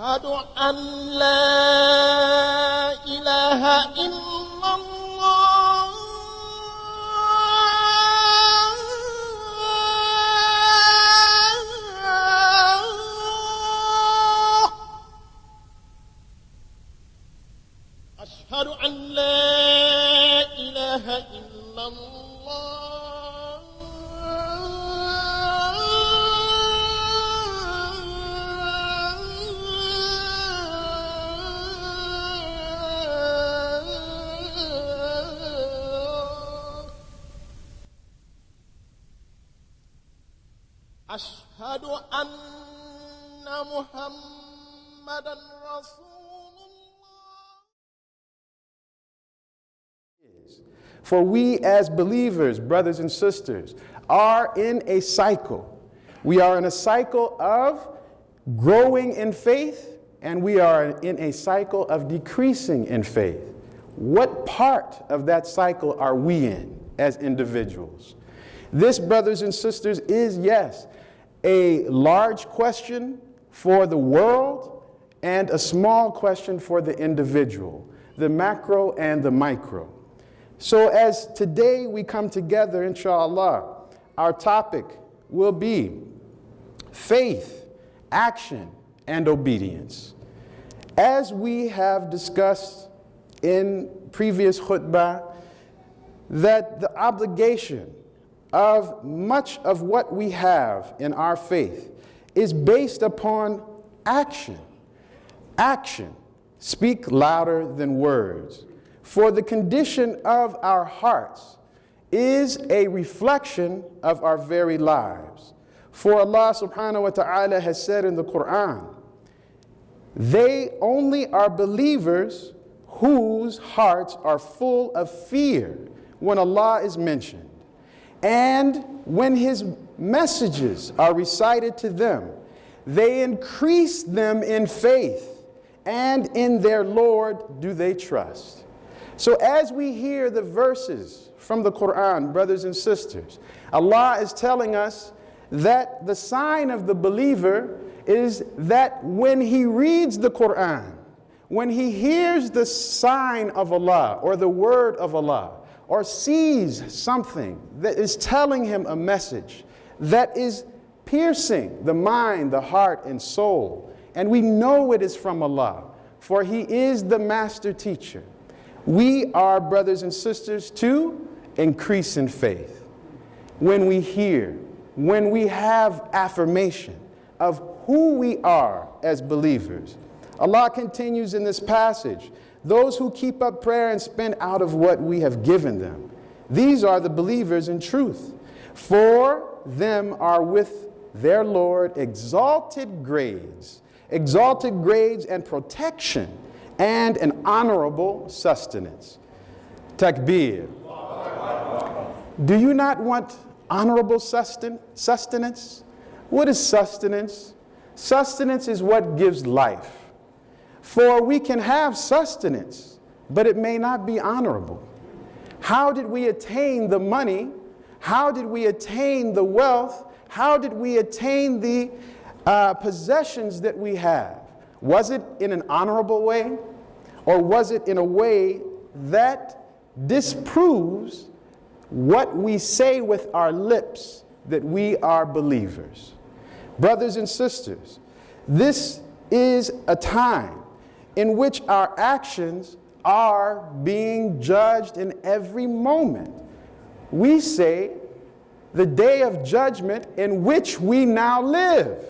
أشهد أن لا إله إلا الله أشهد أن لا إله إلا الله أشهد أن محمدا رسول الله. For we as believers, brothers and sisters, are in a cycle. We are in a cycle of growing in faith, and we are in a cycle of decreasing in faith. What part of that cycle are we in as individuals? This, brothers and sisters, is, yes, a large question for the world and a small question for the individual, the macro and the micro. So as today we come together, inshallah, our topic will be faith, action, and obedience. As we have discussed in previous khutbah, that the obligation of much of what we have in our faith is based upon action. Action. Speak louder than words. For the condition of our hearts is a reflection of our very lives. For Allah subhanahu wa ta'ala has said in the Qur'an, they only are believers whose hearts are full of fear when Allah is mentioned. And when His messages are recited to them, they increase them in faith, and in their Lord do they trust. So as we hear the verses from the Qur'an, brothers and sisters, Allah is telling us that the sign of the believer is that when he reads the Qur'an, when he hears the sign of Allah or the word of Allah, or sees something that is telling him a message that is piercing the mind, the heart, and soul, and we know it is from Allah, for He is the master teacher, we are, brothers and sisters, to increase in faith. When we hear, when we have affirmation of who we are as believers. Allah continues in this passage, those who keep up prayer and spend out of what we have given them, these are the believers in truth. For them are with their Lord exalted grades and protection and an honorable sustenance. Takbir. Do you not want honorable sustenance? What is sustenance? Sustenance is what gives life. For we can have sustenance, but it may not be honorable. How did we attain the money? How did we attain the wealth? How did we attain the possessions that we have? Was it in an honorable way? Or was it in a way that disproves what we say with our lips, that we are believers? Brothers and sisters, this is a time in which our actions are being judged in every moment. We say the day of judgment in which we now live.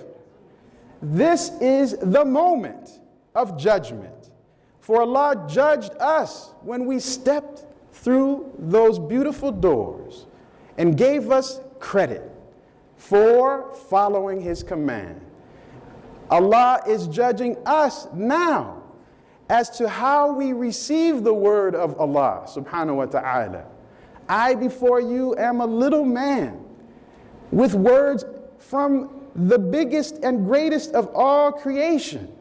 This is the moment of judgment. For Allah judged us when we stepped through those beautiful doors and gave us credit for following His command. Allah is judging us now as to how we receive the word of Allah subhanahu wa ta'ala. I before you am a little man with words from the biggest and greatest of all creation.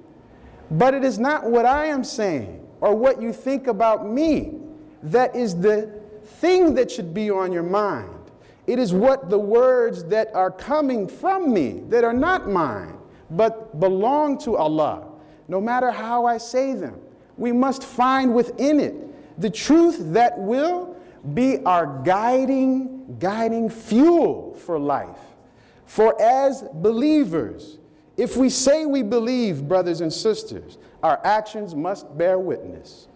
But it is not what I am saying or what you think about me that is the thing that should be on your mind. It is what the words that are coming from me that are not mine, but belong to Allah, no matter how I say them. We must find within it the truth that will be our guiding fuel for life. For as believers, if we say we believe, brothers and sisters, our actions must bear witness.